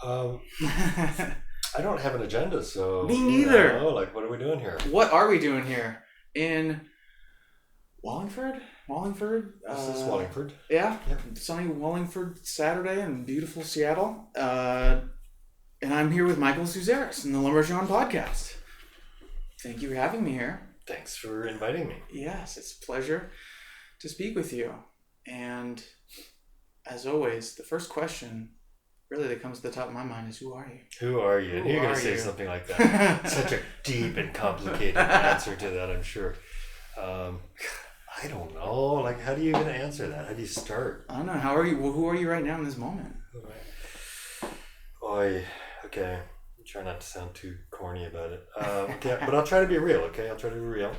Um, I don't have an agenda, so... Me neither. What are we doing here? What are we doing here? In Wallingford? This is Wallingford. Yeah. Yep. Sunny Wallingford Saturday in beautiful Seattle. And I'm here with Michael Suzerris in the Lumbertron podcast. Thank you for having me here. Thanks for inviting me. Yes, it's a pleasure to speak with you. And as always, the first question really that comes to the top of my mind is, who are you? Who are you? You're going to say something like that. Such a deep and complicated answer to that, I'm sure. I don't know. Like, how do you even answer that? How do you start? I don't know. How are you? Well, who are you right now in this moment? Okay. Try not to sound too corny about it. Okay, but I'll try to be real. Okay, I'll try to be real.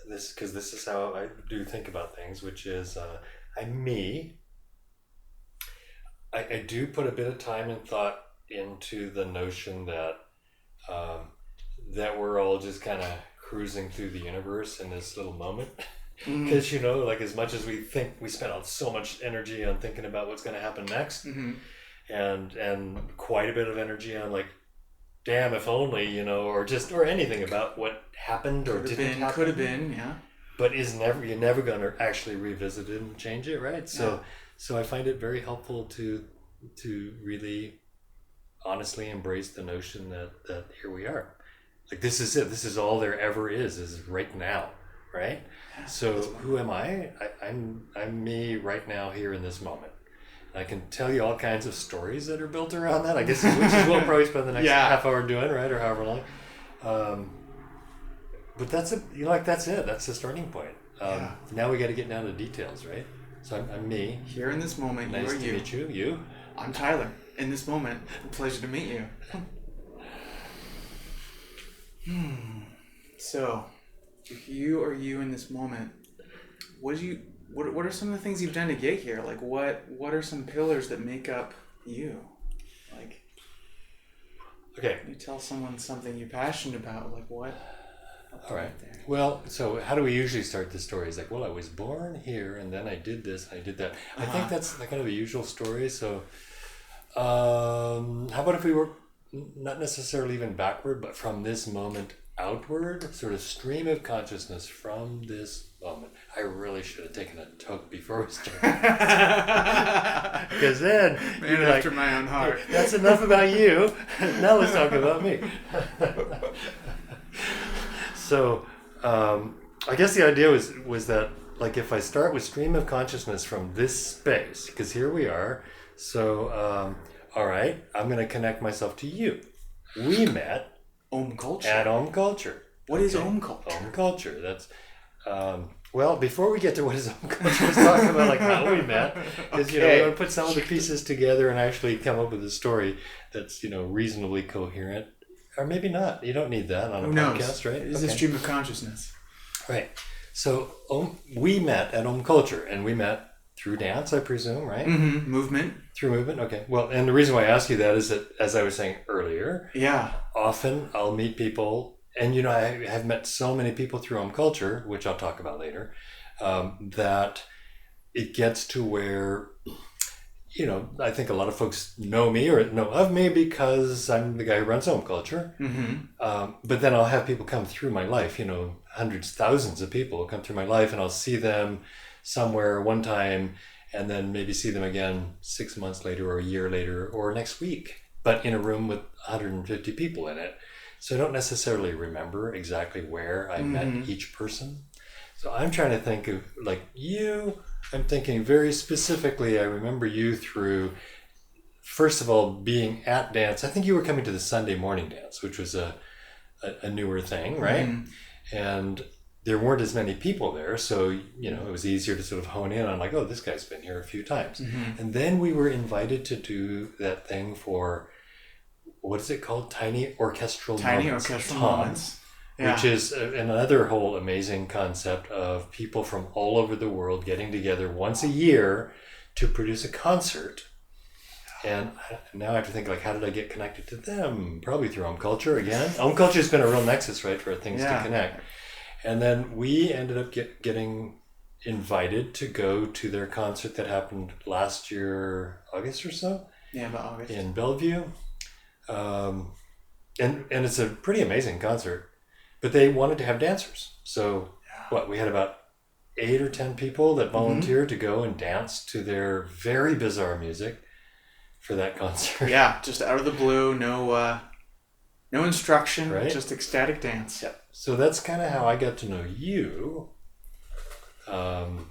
Because this is how I do think about things, which is I'm me. I do put a bit of time and thought into the notion that that we're all just kind of cruising through the universe in this little moment. Because like as much as we think, we spend so much energy on thinking about what's going to happen next, and quite a bit of energy on like, damn, if only, or anything about what happened or didn't happen. Could have been, yeah. But you're never going to actually revisit it and change it, right? So I find it very helpful to really honestly embrace the notion that here we are. Like, this is it. This is all there ever is right now, right? Yeah, so who am I? I'm me right now here in this moment. I can tell you all kinds of stories that are built around that, I guess, which is what we'll probably spend the next half hour doing, right? Or however long. But that's it. That's it. That's the starting point. Now we got to get down to details, right? So I'm me. Here in this moment, nice you are to you. Meet you. You? I'm Tyler. In this moment, a pleasure to meet you. So, if you are you in this moment, what are some of the things you've done to get here? Like, what are some pillars that make up you? Like, okay, you tell someone something you're passionate about. Like, what? All right. Well, so how do we usually start the stories? Like, well, I was born here, and then I did this, and I did that. I think that's kind of the usual story. So, how about if we work not necessarily even backward, but from this moment outward, sort of stream of consciousness from this moment. I really should have taken a toke before we started. Because then, man after my own heart. Hey, that's enough about you. Now let's talk about me. So, I guess the idea was that, like, if I start with stream of consciousness from this space, because here we are. So, all right, I'm going to connect myself to you. We met Om Culture. At Om Culture. What is Om Culture? Om Culture. That's well. Before we get to what is Om Culture, let's talk about like how we met. Because we want to put some of the pieces together and actually come up with a story that's reasonably coherent, or maybe not. You don't need that on a podcast, right? It's a stream of consciousness, right? So we met at Om Culture, and we met through dance, I presume, right? Mm-hmm. Movement. Through movement, okay. Well, and the reason why I ask you that is that, as I was saying earlier, often I'll meet people, and I have met so many people through Om Culture, which I'll talk about later, that it gets to where, I think a lot of folks know me or know of me because I'm the guy who runs Om Culture. Mm-hmm. But then I'll have people come through my life, hundreds, thousands of people will come through my life, and I'll see them somewhere one time, and then maybe see them again 6 months later or a year later or next week, but in a room with 150 people in it. So I don't necessarily remember exactly where I met each person. So I'm trying to think of, like, you, I'm thinking very specifically, I remember you through, first of all, being at dance. I think you were coming to the Sunday morning dance, which was a newer thing, right? And there weren't as many people there, so it was easier to sort of hone in on, like, oh, this guy's been here a few times. And then we were invited to do that thing for, what is it called? Tiny orchestral moments. Which is another whole amazing concept of people from all over the world getting together once a year to produce a concert. And now I have to think, like, how did I get connected to them? Probably through Om Culture again. Om Culture has been a real nexus, right, for things to connect. And then we ended up getting invited to go to their concert that happened last year, August or so. Yeah, about August. In Bellevue. And it's a pretty amazing concert. But they wanted to have dancers. So we had about 8 or 10 people that volunteered to go and dance to their very bizarre music for that concert. Yeah, just out of the blue, no instruction, right? Just ecstatic dance. Yeah. So that's kind of how I got to know you. And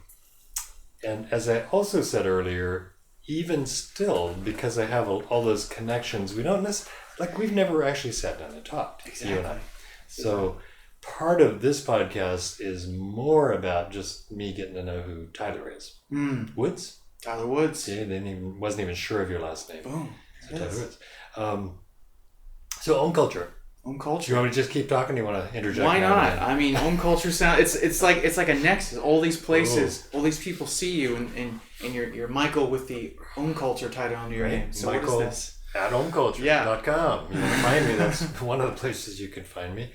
as I also said earlier, even still, because I have all those connections, we've never actually sat down and talked. Exactly. You and I. So part of this podcast is more about just me getting to know who Tyler is. Woods? Tyler Woods. Yeah, wasn't even sure of your last name. Boom. So Tyler Woods. So Om Culture. Om Culture. Do you want me to just keep talking? Or do you want to interject? Why not? I mean, Om Culture sound. It's like a nexus. All these places, all these people see you, and you're Michael with the Om Culture title under your name. So Michael what is this? At omculture.com. You can find me. That's one of the places you can find me.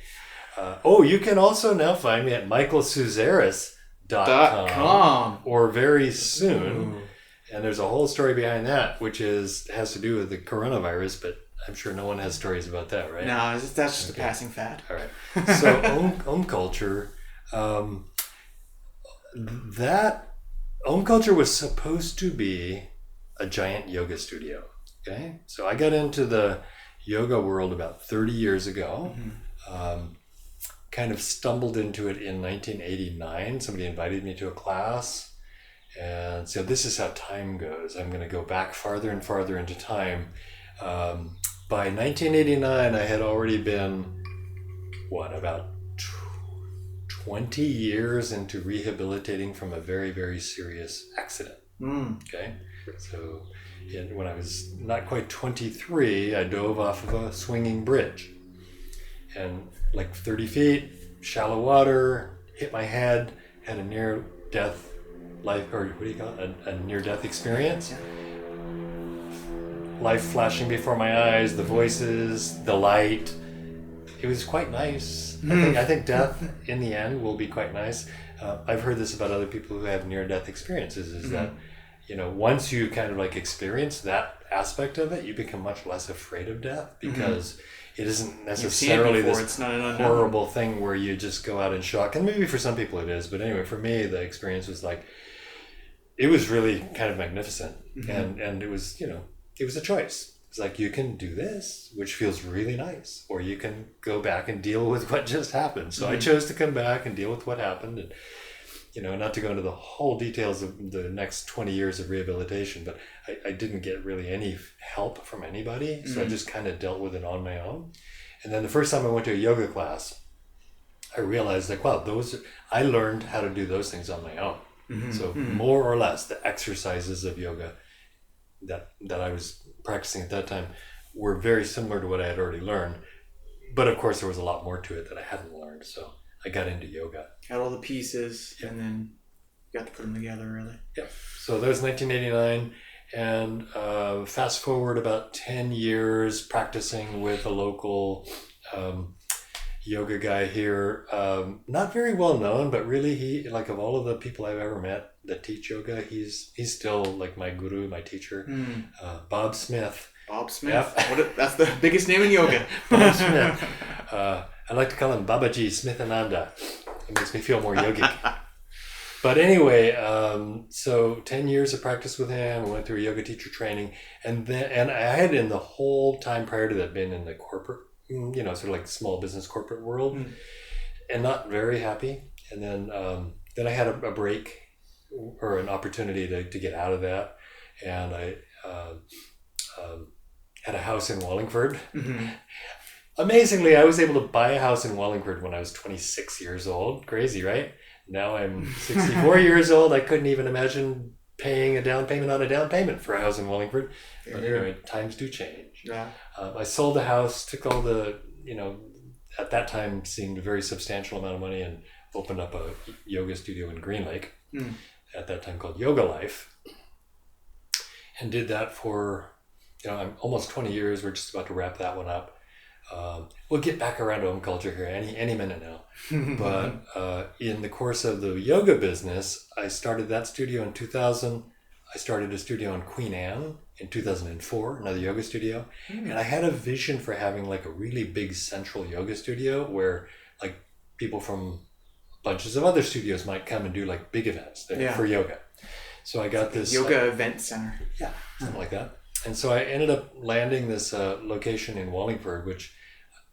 You can also now find me at michaelsuzerris.com or very soon. Ooh. And there's a whole story behind that, which has to do with the coronavirus, but I'm sure no one has stories about that, right? No, that's just a passing fad. All right. So Om Culture, that Om Culture was supposed to be a giant yoga studio. Okay, so I got into the yoga world about 30 years ago. Kind of stumbled into it in 1989. Somebody invited me to a class. And so this is how time goes. I'm going to go back farther and farther into time. By 1989, I had already been, about 20 years into rehabilitating from a very, very serious accident. Okay, so when I was not quite 23, I dove off of a swinging bridge. And 30 feet, shallow water, hit my head, had a near-death a near-death experience. Life flashing before my eyes, the voices, the light. It was quite nice. I think death, in the end, will be quite nice. I've heard this about other people who have near-death experiences, is that, once you kind of experience that aspect of it, you become much less afraid of death because it isn't necessarily this horrible thing where you just go out in shock. And maybe for some people it is, but anyway, for me, the experience was it was really kind of magnificent. And it was, it was a choice. It's you can do this, which feels really nice, or you can go back and deal with what just happened. So I chose to come back and deal with what happened, and not to go into the whole details of the next 20 years of rehabilitation, but I didn't get really any help from anybody. So I just kind of dealt with it on my own. And then the first time I went to a yoga class, I realized I learned how to do those things on my own. So more or less the exercises of yoga that I was practicing at that time were very similar to what I had already learned. But of course there was a lot more to it that I hadn't learned. So I got into yoga. Got all the pieces, and then got to put them together, really. Yeah. So that was 1989, and fast forward about 10 years practicing with a local yoga guy here. Not very well known, but really he, of all of the people I've ever met that teach yoga, he's still my guru, my teacher. Bob Smith. Bob Smith. Yep. That's the biggest name in yoga. Bob Smith. I like to call him Babaji Smithananda. It makes me feel more yogic. But anyway, so 10 years of practice with him. I went through a yoga teacher training. And I had in the whole time prior to that been in the corporate, sort of small business corporate world, and not very happy. And then I had a break or an opportunity to get out of that. And I had a house in Wallingford. Amazingly, I was able to buy a house in Wallingford when I was 26 years old. Crazy, right? Now I'm 64 years old. I couldn't even imagine paying a down payment on a down payment for a house in Wallingford. But anyway, times do change. Yeah. I sold the house, took all the, at that time seemed a very substantial amount of money, and opened up a yoga studio in Green Lake, at that time called Yoga Life. And did that for, I'm almost 20 years. We're just about to wrap that one up. We'll get back around to Om Culture here any minute now. But in the course of the yoga business, I started that studio in 2000. I started a studio in Queen Anne in 2004, another yoga studio. And I had a vision for having like a really big central yoga studio where like people from bunches of other studios might come and do like big events there for yoga. So I got this yoga event center. Yeah, something like that. And so I ended up landing this location in Wallingford, which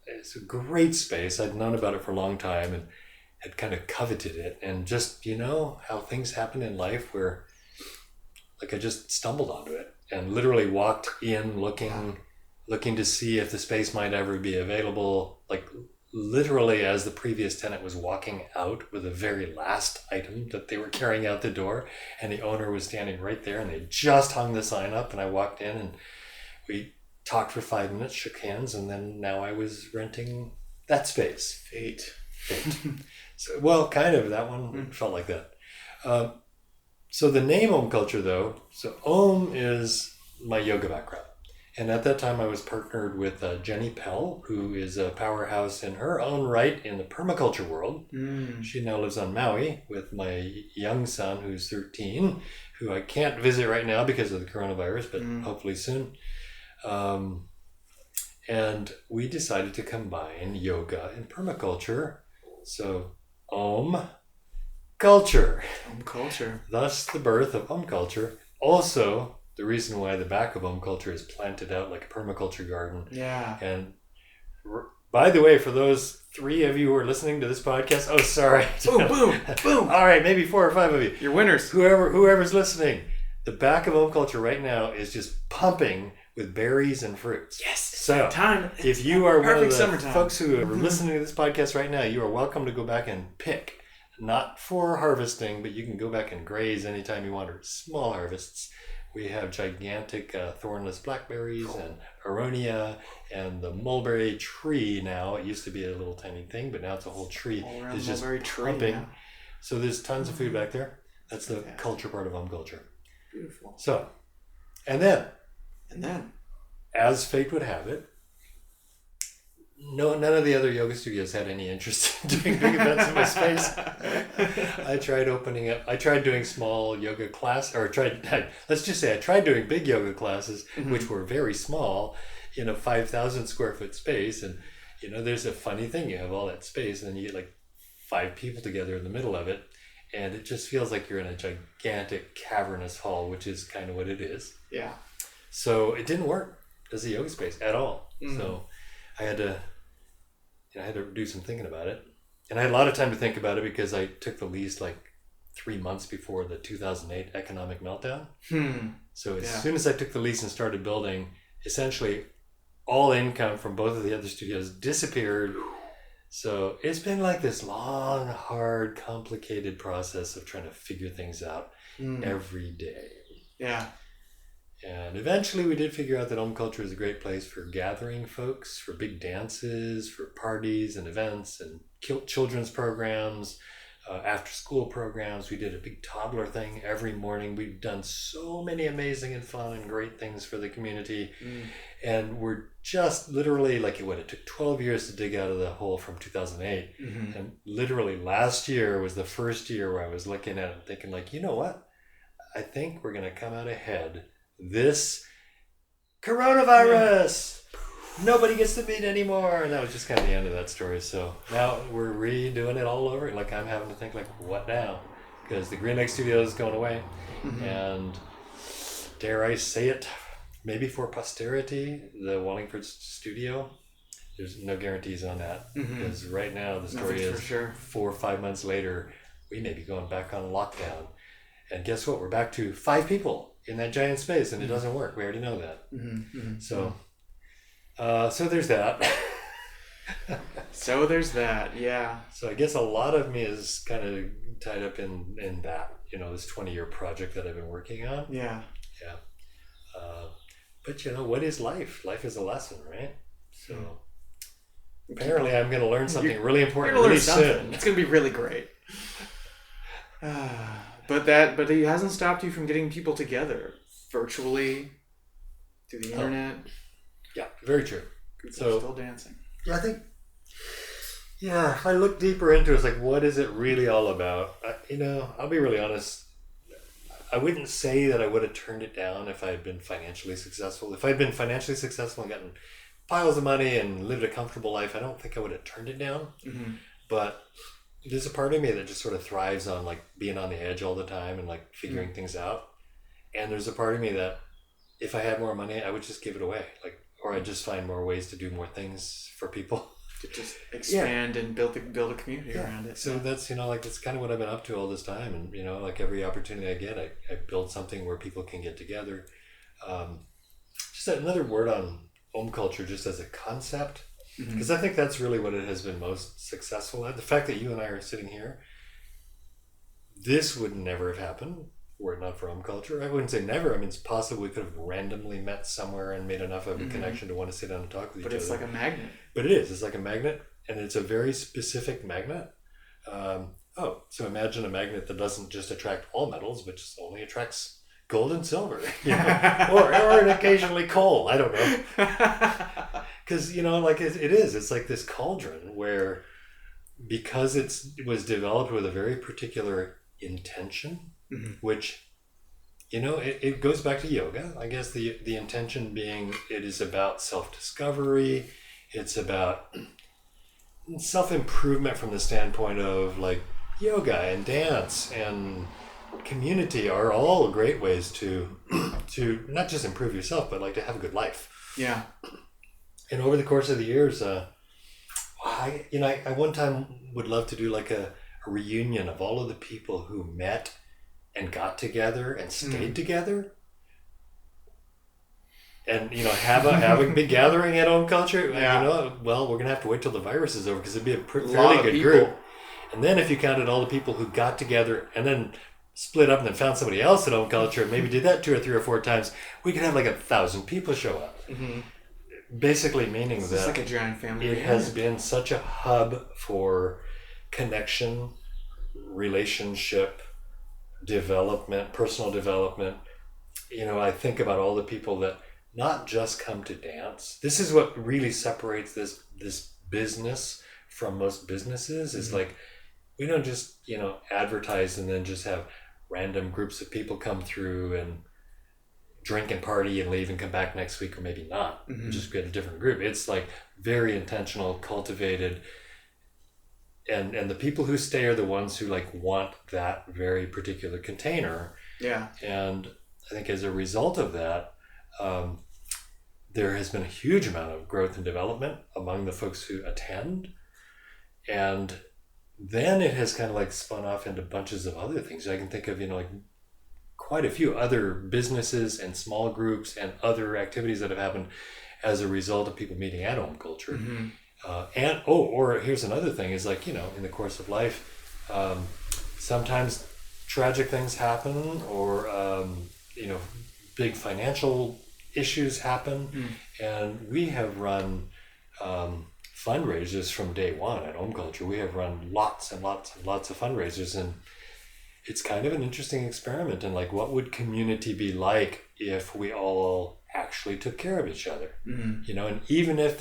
is a great space. I'd known about it for a long time and had kind of coveted it. And just, you know, how things happen in life where like I just stumbled onto it and literally walked in looking to see if the space might ever be available. Like literally as the previous tenant was walking out with the very last item that they were carrying out the door, and the owner was standing right there, and they just hung the sign up, and I walked in and we talked for 5 minutes, shook hands, and then now I was renting that space. Fate. So, well, kind of, that one felt like that. So the name Om Culture though, so Om is my yoga background. And at that time, I was partnered with Jenny Pell, who is a powerhouse in her own right in the permaculture world. She now lives on Maui with my young son, who's 13, who I can't visit right now because of the coronavirus, but hopefully soon. And we decided to combine yoga and permaculture. So Om Culture. Om Culture. Thus the birth of Om Culture. Also, the reason why the back of Om Culture is planted out like a permaculture garden. Yeah. And by the way, for those 3 of you who are listening to this podcast, oh, sorry. Boom, boom, boom. All right, maybe 4 or 5 of you. You're winners. Whoever's listening, the back of Om Culture right now is just pumping with berries and fruits. Yes. So, time. if you are one of the summertime. folks who are listening to this podcast right now, you are welcome to go back and pick. Not for harvesting, but you can go back and graze anytime you want, or small harvests. We have gigantic thornless blackberries and aronia and the mulberry tree now. It used to be a little tiny thing, but now it's a whole tree. It's just pumping. Now. So there's tons of food back there. That's the culture part of Om Culture. Beautiful. So, and then, as fate would have it, none of the other yoga studios had any interest in doing big events in my space. I tried doing small yoga class, or let's just say I tried doing big yoga classes, which were very small in a 5,000 square foot space. And, you know, there's a funny thing. You have all that space and then you get like 5 people together in the middle of it. And it just feels like you're in a gigantic cavernous hall, which is kind of what it is. Yeah. So it didn't work as a yoga space at all. So I had to do some thinking about it. And I had a lot of time to think about it because I took the lease like 3 months before the 2008 economic meltdown. So as soon as I took the lease and started building, essentially all income from both of the other studios disappeared. So it's been like this long, hard, complicated process of trying to figure things out every day. Yeah. And eventually we did figure out that Om Culture is a great place for gathering folks, for big dances, for parties and events and children's programs, after school programs. We did a big toddler thing every morning. We've done so many amazing and fun and great things for the community. And we're just literally like it took 12 years to dig out of the hole from 2008. And literally last year was the first year where I was looking at it and thinking like, you know what? I think we're going to come out ahead. This coronavirus, nobody gets to meet anymore, and that was just kind of the end of that story. So now we're redoing it all over. Like I'm having to think like, what now? Because the Green Lake Studio is going away, and dare I say it, maybe for posterity, the Wallingford Studio. There's no guarantees on that because right now the story is 4 or 5 months later, we may be going back on lockdown, and guess what? We're back to 5 people in that giant space, and it doesn't work. We already know that. So there's that. So there's that, yeah. So I guess a lot of me is kind of tied up in that, you know, this 20-year project that I've been working on. Yeah. But you know, what is life? Life is a lesson, right? So apparently I'm going to learn something really important really soon. It's going to be really great. But it hasn't stopped you from getting people together virtually through the internet. Yeah, very true. People are still dancing. Yeah, I think. Yeah, if I look deeper into it, it's like, what is it really all about? I'll be really honest. I wouldn't say that I would have turned it down if I had been financially successful. If I'd been financially successful and gotten piles of money and lived a comfortable life, I don't think I would have turned it down. Mm-hmm. But there's a part of me that just sort of thrives on like being on the edge all the time and like figuring things out. And there's a part of me that if I had more money, I would just give it away. Like, or I'd just find more ways to do more things for people. To just expand and build a community around it. So that's, like, that's kind of what I've been up to all this time. And, like every opportunity I get, I build something where people can get together. Just another word on Om Culture, just as a concept, because I think that's really what it has been most successful at. The fact that you and I are sitting here, this would never have happened were it not for Om Culture. I wouldn't say never. I mean, it's possible we could have randomly met somewhere and made enough of a connection to want to sit down and talk with each other. But it's like a magnet. But it is. It's like a magnet, and it's a very specific magnet. So imagine a magnet that doesn't just attract all metals, but just only attracts gold and silver, or occasionally coal. I don't know. Because, like it is. It's like this cauldron where, because it was developed with a very particular intention, which, it goes back to yoga. I guess the intention being it is about self-discovery. It's about self-improvement from the standpoint of like yoga and dance and community are all great ways to not just improve yourself, but like to have a good life. Yeah. And over the course of the years, I one time would love to do like a reunion of all of the people who met and got together and stayed together. And, have a big gathering at Om Culture. Yeah. Well, we're going to have to wait till the virus is over because it'd be a fairly good group. And then if you counted all the people who got together and then split up and then found somebody else at Om Culture and maybe did that 2 or 3 or 4 times, we could have like 1,000 people show up. Mm-hmm. Basically meaning that it's like a giant family. It has been such a hub for connection, relationship, development, personal development. I think about all the people that not just come to dance. This is what really separates this business from most businesses is like, we don't just, advertise and then just have random groups of people come through and drink and party and leave and come back next week or maybe not. Just get a different group. It's like very intentional, cultivated. And the people who stay are the ones who like want that very particular container. Yeah. And I think as a result of that, there has been a huge amount of growth and development among the folks who attend. And then it has kind of like spun off into bunches of other things. I can think of, like quite a few other businesses and small groups and other activities that have happened as a result of people meeting at Om Culture. Or here's another thing is like, in the course of life, sometimes tragic things happen or, big financial issues happen. And we have run fundraisers from day one at Om Culture. We have run lots and lots and lots of fundraisers, and it's kind of an interesting experiment in like what would community be like if we all actually took care of each other. And even if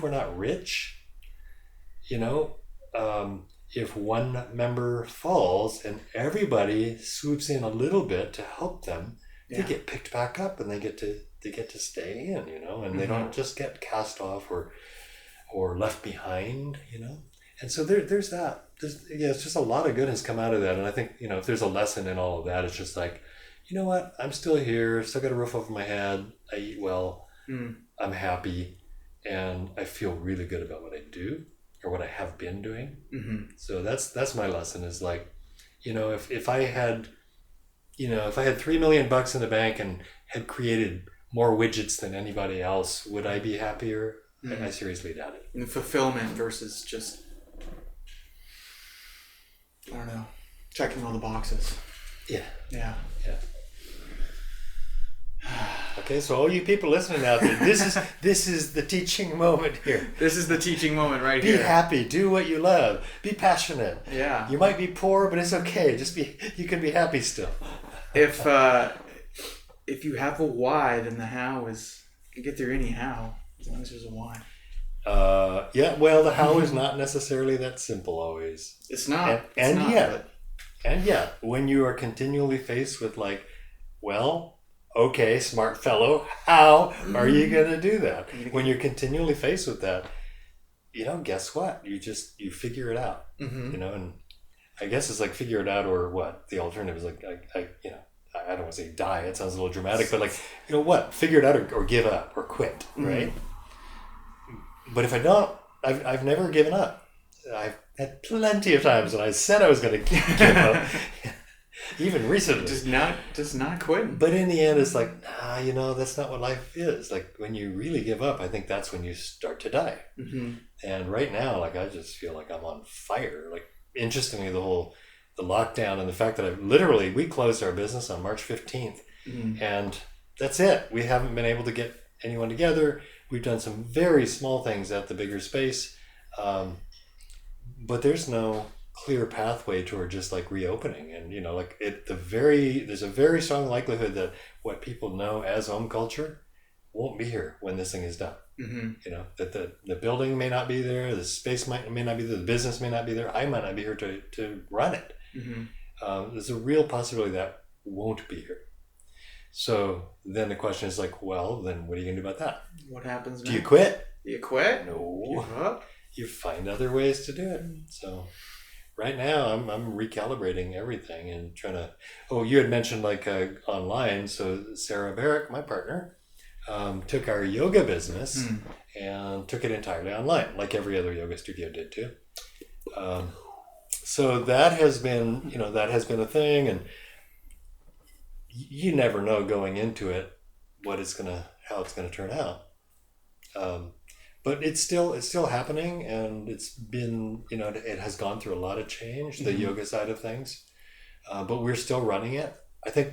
we're not rich, if one member falls and everybody swoops in a little bit to help them, they get picked back up and they get to stay in, and they don't just get cast off or left behind, And so there's that. It's just a lot of good has come out of that. And I think, if there's a lesson in all of that, it's just like, you know what? I'm still here, still got a roof over my head. I eat well. I'm happy. And I feel really good about what I do or what I have been doing. So that's my lesson is like, if I had $3 million in the bank and had created more widgets than anybody else, would I be happier? I seriously doubt it. And fulfillment versus just, I don't know, checking all the boxes. Yeah. Yeah. Okay, so all you people listening out there, this is the teaching moment here. This is the teaching moment right here. Be happy, do what you love, be passionate. Yeah. You might be poor, but it's okay. You can be happy still. If you have a why, then the how is you get there anyhow, as long as there's a why. The how is not necessarily that simple always. It's not. And yet, And yeah, when you are continually faced with like, well, okay, smart fellow, how are you going to do that? When you're continually faced with that, guess what? You figure it out, and I guess it's like figure it out or what? The alternative is like, I don't want to say die. It sounds a little dramatic, but like, what? Figure it out or give up or quit, right? But if I don't, I've never given up. I've had plenty of times when I said I was going to give up. Even recently. Just not quitting. But in the end, it's like, that's not what life is. Like when you really give up, I think that's when you start to die. Mm-hmm. And right now, like I just feel like I'm on fire. Like interestingly, the lockdown and the fact that we closed our business on March 15th. Mm-hmm. And that's it. We haven't been able to get anyone together. We've done some very small things at the bigger space. But there's no clear pathway toward just like reopening, and there's a very strong likelihood that what people know as Om Culture won't be here when this thing is done. Mm-hmm. That the building may not be there, the space may not be there, the business may not be there, I might not be here to run it. Mm-hmm. There's a real possibility that won't be here. So then the question is like, well, then what are you gonna do about that? What happens now? Do you quit? Do you quit? No. Give up? You find other ways to do it. So right now I'm recalibrating everything and trying to, you had mentioned like online. So Sarah Barrick, my partner, took our yoga business and took it entirely online, like every other yoga studio did too. So that has been a thing, and you never know going into it how it's gonna turn out. But it's still happening, and it's been, it has gone through a lot of change, the yoga side of things, but we're still running it. I think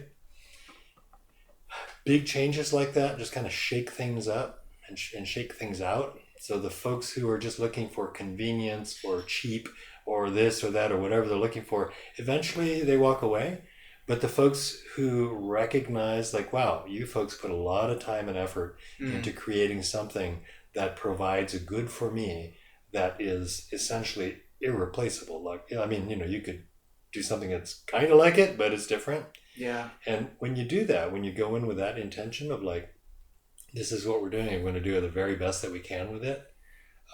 big changes like that just kind of shake things up and shake things out. So the folks who are just looking for convenience or cheap or this or that or whatever they're looking for, eventually they walk away. But the folks who recognize like, wow, you folks put a lot of time and effort into creating something that provides a good for me that is essentially irreplaceable. Like, you could do something that's kind of like it, but it's different. Yeah. And when you do that, when you go in with that intention of like, this is what we're doing, we're going to do the very best that we can with it.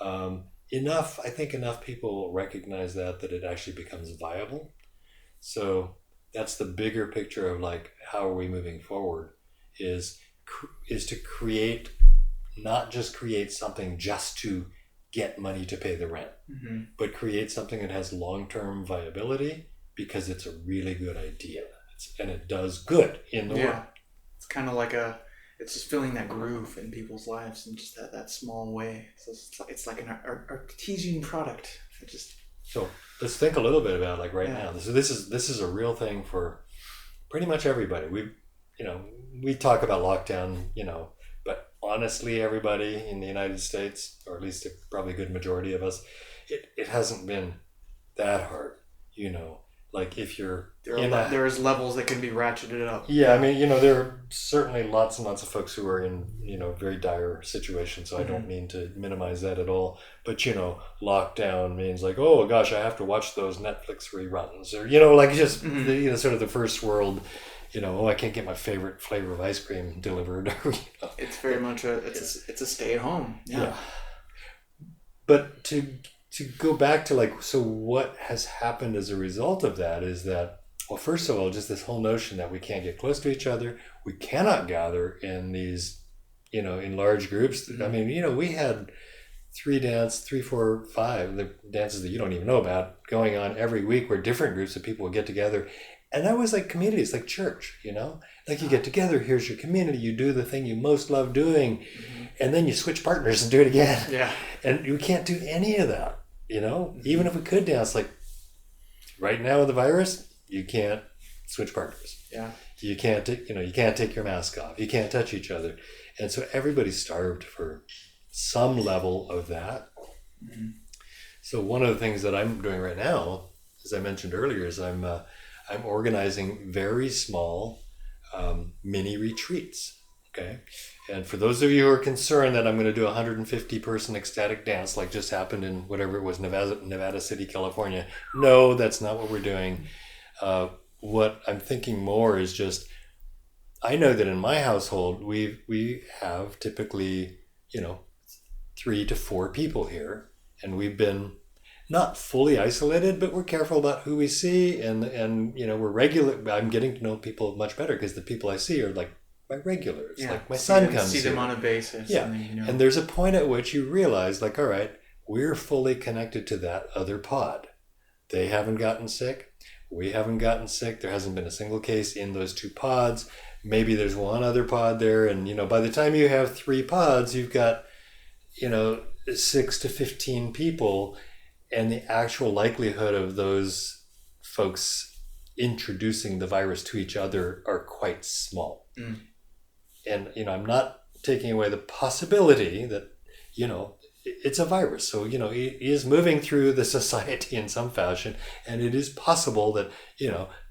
I think enough people recognize that it actually becomes viable. So that's the bigger picture of like, how are we moving forward is to create, not just create something just to get money to pay the rent, but create something that has long-term viability because it's a really good idea and it does good in the world. It's kind of like it's just filling that groove in people's lives in just that small way. So it's like an artesian product. So let's think a little bit about like now. So this is a real thing for pretty much everybody. We talk about lockdown, but honestly, everybody in the United States, or at least probably a good majority of us, it hasn't been that hard, like if you're there's levels that can be ratcheted up. Yeah, there are certainly lots and lots of folks who are in, very dire situations, so I don't mean to minimize that at all. But, lockdown means like, oh gosh, I have to watch those Netflix reruns, or, just sort of the first world, I can't get my favorite flavor of ice cream delivered. It's very much it's a stay at home. Yeah. But to go back to like, so what has happened as a result of that is that, well, first of all, just this whole notion that we can't get close to each other. We cannot gather in these, in large groups. We had 3, 4, 5, the dances that you don't even know about going on every week where different groups of people would get together. And that was like communities, like church, like you get together, here's your community, you do the thing you most love doing, and then you switch partners and do it again. Yeah. And you can't do any of that, even if we could dance, like right now with the virus, you can't switch partners. Yeah. You can't, you can't take your mask off. You can't touch each other. And so everybody's starved for some level of that. Mm-hmm. So one of the things that I'm doing right now, as I mentioned earlier, is I'm organizing very small mini retreats. Okay. And for those of you who are concerned that I'm going to do a 150 person ecstatic dance like just happened in whatever it was, Nevada City, California. No, that's not what we're doing. What I'm thinking more is just, I know that in my household, we have typically, 3 to 4 people here, and we've been not fully isolated, but we're careful about who we see, and we're regular. I'm getting to know people much better because the people I see are like my regulars. Yeah. Like my son comes see them here. on a basis. Yeah, and there's a point at which you realize, like, all right, we're fully connected to that other pod. They haven't gotten sick. We haven't gotten sick. There hasn't been a single case in those 2 pods. Maybe there's one other pod there, and by the time you have 3 pods, you've got 6 to 15 people, and the actual likelihood of those folks introducing the virus to each other are quite small. And I'm not taking away the possibility that it's a virus, so it is moving through the society in some fashion, and it is possible that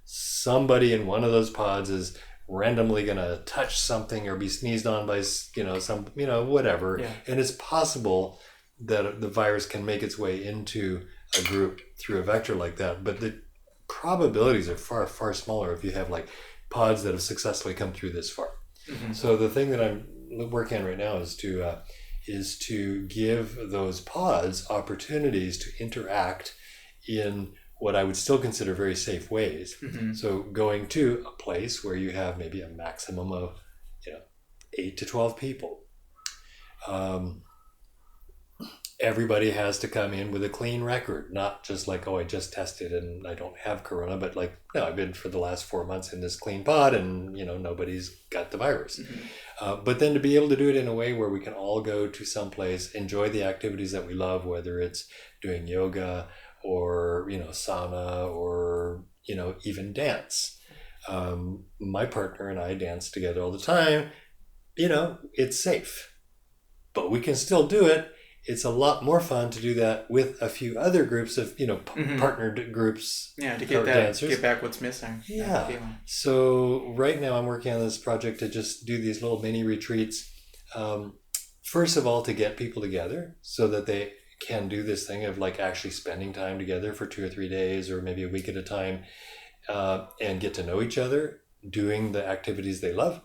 somebody in one of those pods is randomly going to touch something or be sneezed on by some whatever, and it's possible that the virus can make its way into a group through a vector like that, but the probabilities are far, far smaller if you have like pods that have successfully come through this far. So the thing that I'm working on right now is to give those pods opportunities to interact in what I would still consider very safe ways. So going to a place where you have maybe a maximum of 8 to 12 people. Everybody has to come in with a clean record, not just like, oh, I just tested and I don't have corona, but like, no, I've been for the last 4 months in this clean pod and nobody's got the virus. But then to be able to do it in a way where we can all go to someplace, enjoy the activities that we love, whether it's doing yoga or sauna or even dance. My partner and I dance together all the time. It's safe, but we can still do it. It's a lot more fun to do that with a few other groups of partnered groups. Yeah, to get back what's missing. Yeah. So right now I'm working on this project to just do these little mini retreats. First of all, to get people together so that they can do this thing of like actually spending time together for 2 or 3 days or maybe a week at a time, and get to know each other doing the activities they love.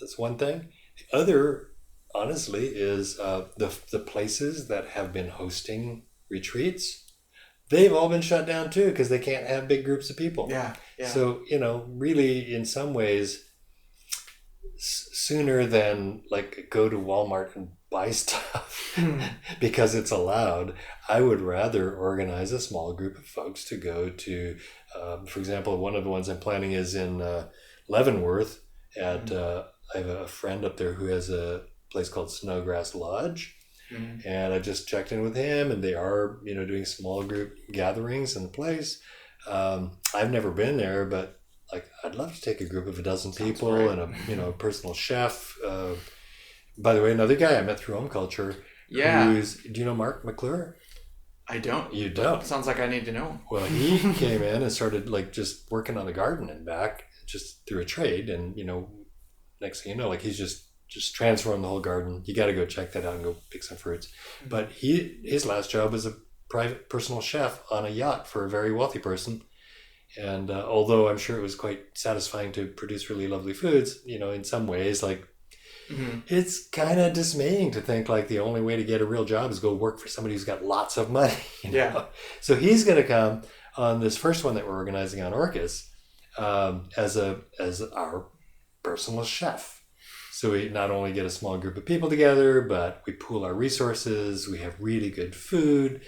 That's one thing. The other, honestly, is the places that have been hosting retreats, they've all been shut down too because they can't have big groups of people. Yeah. So really in some ways, sooner than like go to Walmart and buy stuff because it's allowed, I would rather organize a small group of folks to go to, for example, one of the ones I'm planning is in Leavenworth at I have a friend up there who has a place called Snowgrass Lodge, and I just checked in with him, and they are doing small group gatherings in the place. I've never been there, but like I'd love to take a group of a dozen people and a personal chef. By the way, another guy I met through Om Culture. Yeah. Do you know Mark McClure? I don't. You don't? Sounds like I need to know him. Well, he came in and started like just working on the garden and back just through a trade, and next thing you know, like he's just transformed the whole garden. You got to go check that out and go pick some fruits. But his last job was a private personal chef on a yacht for a very wealthy person. And although I'm sure it was quite satisfying to produce really lovely foods, in some ways, like it's kind of dismaying to think like the only way to get a real job is go work for somebody who's got lots of money. Yeah. So he's going to come on this first one that we're organizing on Orcas as our personal chef. So we not only get a small group of people together, but we pool our resources. We have really good food.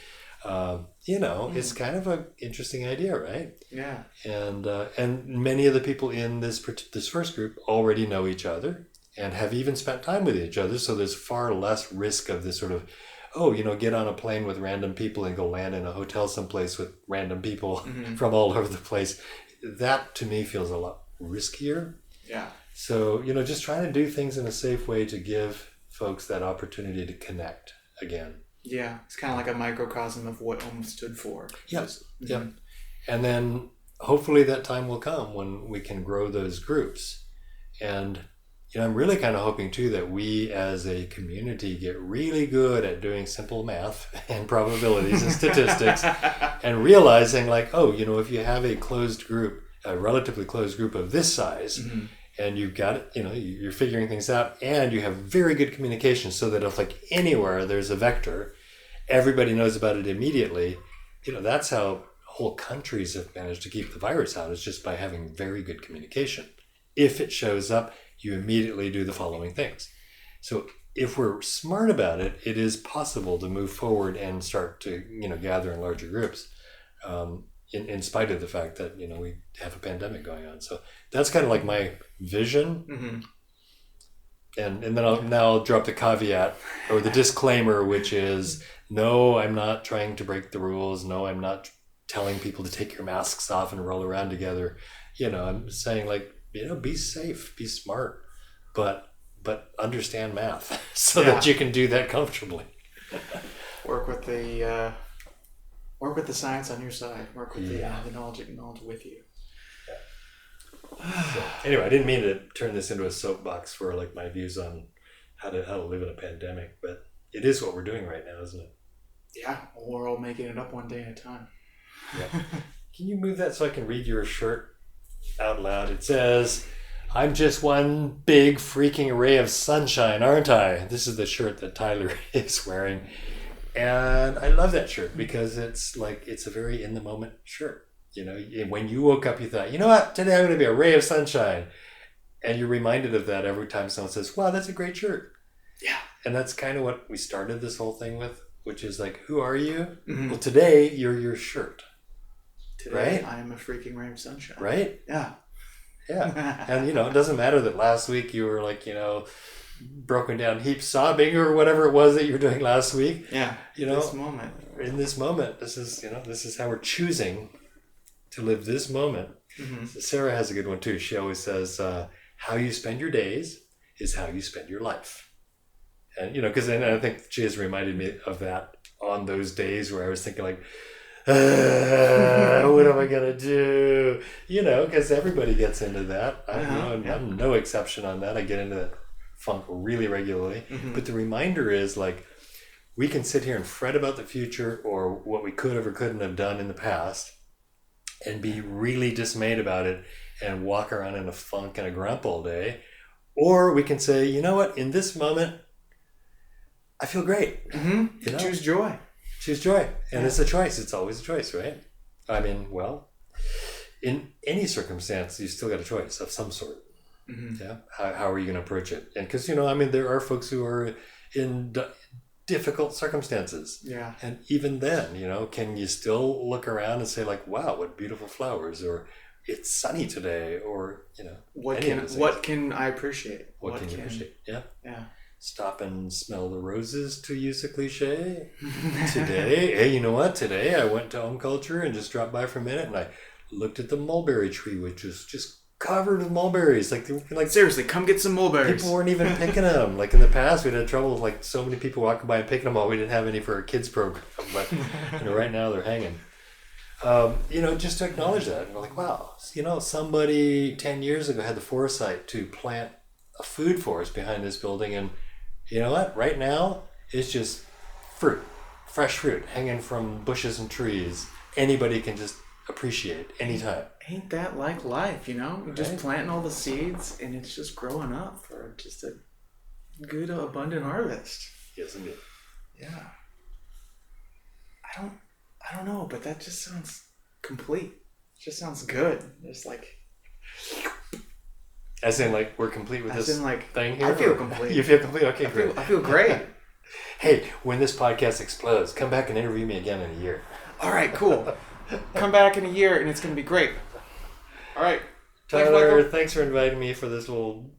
It's kind of an interesting idea, right? Yeah. And many of the people in this first group already know each other and have even spent time with each other. So there's far less risk of this sort of, get on a plane with random people and go land in a hotel someplace with random people from all over the place. That to me feels a lot riskier. Yeah. So, just trying to do things in a safe way to give folks that opportunity to connect again. Yeah. It's kind of like a microcosm of what Om stood for. Yes. Yeah. And then hopefully that time will come when we can grow those groups. And I'm really kind of hoping too that we as a community get really good at doing simple math and probabilities and statistics and realizing like, oh, if you have a closed group, a relatively closed group of this size, and you've got, you're figuring things out and you have very good communication so that if like anywhere there's a vector, everybody knows about it immediately. That's how whole countries have managed to keep the virus out, is just by having very good communication. If it shows up, you immediately do the following things. So if we're smart about it, it is possible to move forward and start to, gather in larger groups, in spite of the fact that, we have a pandemic going on. So that's kind of like my vision. And then I'll drop the caveat or the disclaimer, which is, no, I'm not trying to break the rules. No, I'm not telling people to take your masks off and roll around together. I'm saying like, be safe, be smart, but understand math so that you can do that comfortably. Work with the science on your side. Work with the knowledge with you. So, anyway, I didn't mean to turn this into a soapbox for like my views on how to live in a pandemic, but it is what we're doing right now, isn't it? Yeah, we're all making it up one day at a time. Yeah. Can you move that so I can read your shirt out loud? It says, "I'm just one big freaking ray of sunshine, aren't I?" This is the shirt that Tyler is wearing. And I love that shirt because it's a very in the moment shirt. When you woke up, you thought, you know what, today I'm going to be a ray of sunshine. And you're reminded of that every time someone says, wow, that's a great shirt. Yeah. And that's kind of what we started this whole thing with, which is like, who are you? Well, today you're your shirt. Today I am a freaking ray of sunshine. Right? Yeah. Yeah. And, it doesn't matter that last week you were like, broken down heaps sobbing or whatever it was that you were doing last week. Yeah. In this moment, this is how we're choosing to live this moment. Sarah has a good one too. She always says, how you spend your days is how you spend your life. And, because I think she has reminded me of that on those days where I was thinking like, what am I going to do? Because everybody gets into that. I'm no exception on that. I get into that funk really regularly. But the reminder is like, we can sit here and fret about the future or what we could have or couldn't have done in the past and be really dismayed about it and walk around in a funk and a grump all day. Or we can say, you know what, in this moment, I feel great. Choose joy. Choose joy. And it's a choice. It's always a choice, right? I mean, well, in any circumstance, you still got a choice of some sort. Yeah. How are you going to approach it? And because, there are folks who are in difficult circumstances. Yeah. And even then, can you still look around and say like, wow, what beautiful flowers, or it's sunny today, or, what can I appreciate? What can you appreciate? Yeah. Yeah. Stop and smell the roses, to use a cliche. Today, hey, you know what? Today I went to Om Culture and just dropped by for a minute and I looked at the mulberry tree, which was just covered with mulberries. Like seriously, come get some mulberries. People weren't even picking them. Like in the past, we'd had trouble with like so many people walking by and picking them all. We didn't have any for our kids program, but right now they're hanging. Just to acknowledge that, and we're like, wow, somebody 10 years ago had the foresight to plant a food forest behind this building, and you know what? Right now, it's just fruit, fresh fruit hanging from bushes and trees. Anybody can just appreciate anytime. Ain't that like life, You're just Right? planting all the seeds and it's just growing up for just a good, abundant harvest. Yes, indeed. Yeah. I don't know, but that just sounds complete. It just sounds good. It's like... As in, like, we're complete with this thing here? I feel complete. You feel complete? Okay, great. I feel great. Hey, when this podcast explodes, come back and interview me again in a year. All right, cool. Come back in a year and it's going to be great. All right. Tyler, thanks for inviting me for this little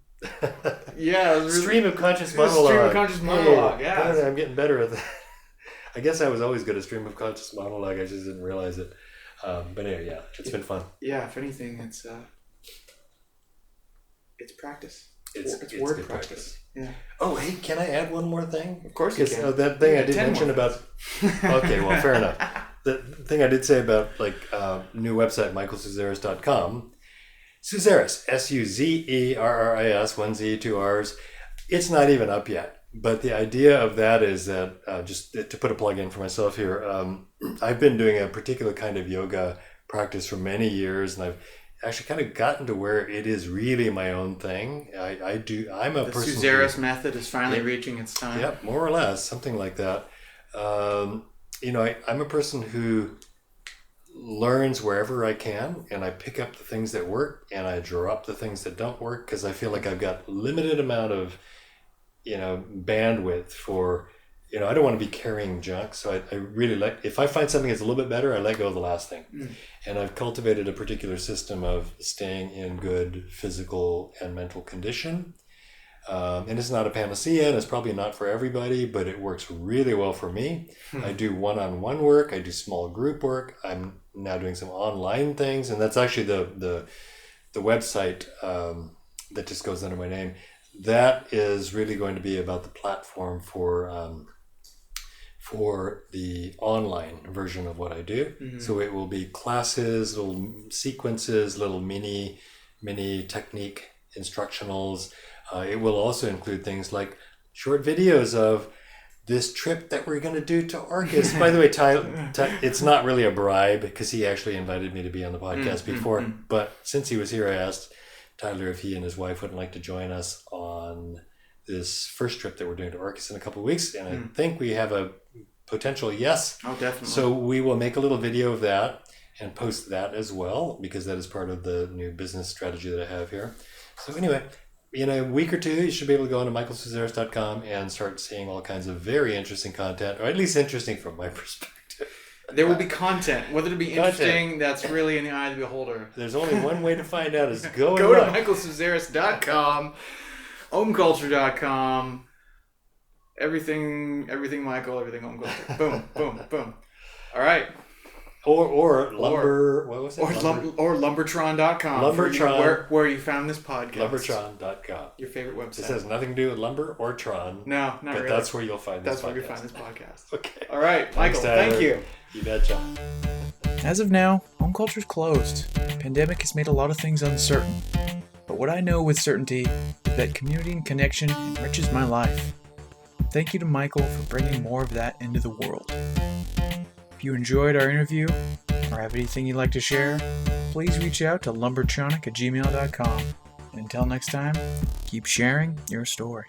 stream of conscious monologue. Stream of conscious monologue, yeah. I'm getting better at that. I guess I was always good at stream of conscious monologue. I just didn't realize it. But anyway, yeah, it's been fun. Yeah, if anything, it's practice. It's word practice. Yeah. Oh, hey, can I add one more thing? Of course you can. That thing I did mention about... Okay, well, fair enough. The thing I did say about, new website, michaelsuzerris.com. Suzerris, Suzerris, 1 Z, 2 R's. It's not even up yet. But the idea of that is that, just to put a plug in for myself here, I've been doing a particular kind of yoga practice for many years, and I've actually kind of gotten to where it is really my own thing. I'm a the person. The Suzerris method is finally reaching its time. Yep, more or less, something like that. I'm a person who learns wherever I can, and I pick up the things that work and I drop the things that don't work, because I feel like I've got limited amount of bandwidth for, I don't want to be carrying junk. So I really like, if I find something that's a little bit better, I let go of the last thing. And I've cultivated a particular system of staying in good physical and mental condition. And it's not a panacea, and it's probably not for everybody, but it works really well for me. I do one-on-one work. I do small group work. I'm now doing some online things, and that's actually the website that just goes under my name. That is really going to be about the platform for the online version of what I do. So it will be classes, little sequences, little mini technique instructionals. It will also include things like short videos of this trip that we're going to do to Orcas. By the way, Ty, it's not really a bribe, because he actually invited me to be on the podcast before. But since he was here, I asked Tyler if he and his wife wouldn't like to join us on this first trip that we're doing to Orcas in a couple of weeks. And I think we have a potential yes. Oh, definitely. So we will make a little video of that and post that as well, because that is part of the new business strategy that I have here. So anyway, in a week or two, you should be able to go on to michaelsuzerris.com and start seeing all kinds of very interesting content, or at least interesting from my perspective. There will be content. Whether it be interesting, that's really in the eye of the beholder. There's only one way to find out, is go to michaelsuzerris.com, omculture.com, everything Michael, everything Om Culture. Boom, boom, boom. All right. Or lumber, what was it? Or Lumbertron.com. Lumbertron. Where you found this podcast. Lumbertron.com. Your favorite website. This has nothing to do with lumber or Tron. No, not really. But that's where you'll find this podcast. That's where you find this podcast. Okay. All right, Michael, thank you. You betcha. As of now, Om Culture's closed. The pandemic has made a lot of things uncertain. But what I know with certainty is that community and connection enriches my life. Thank you to Michael for bringing more of that into the world. If you enjoyed our interview or have anything you'd like to share, please reach out to lumbertronic@gmail.com. And until next time, keep sharing your story.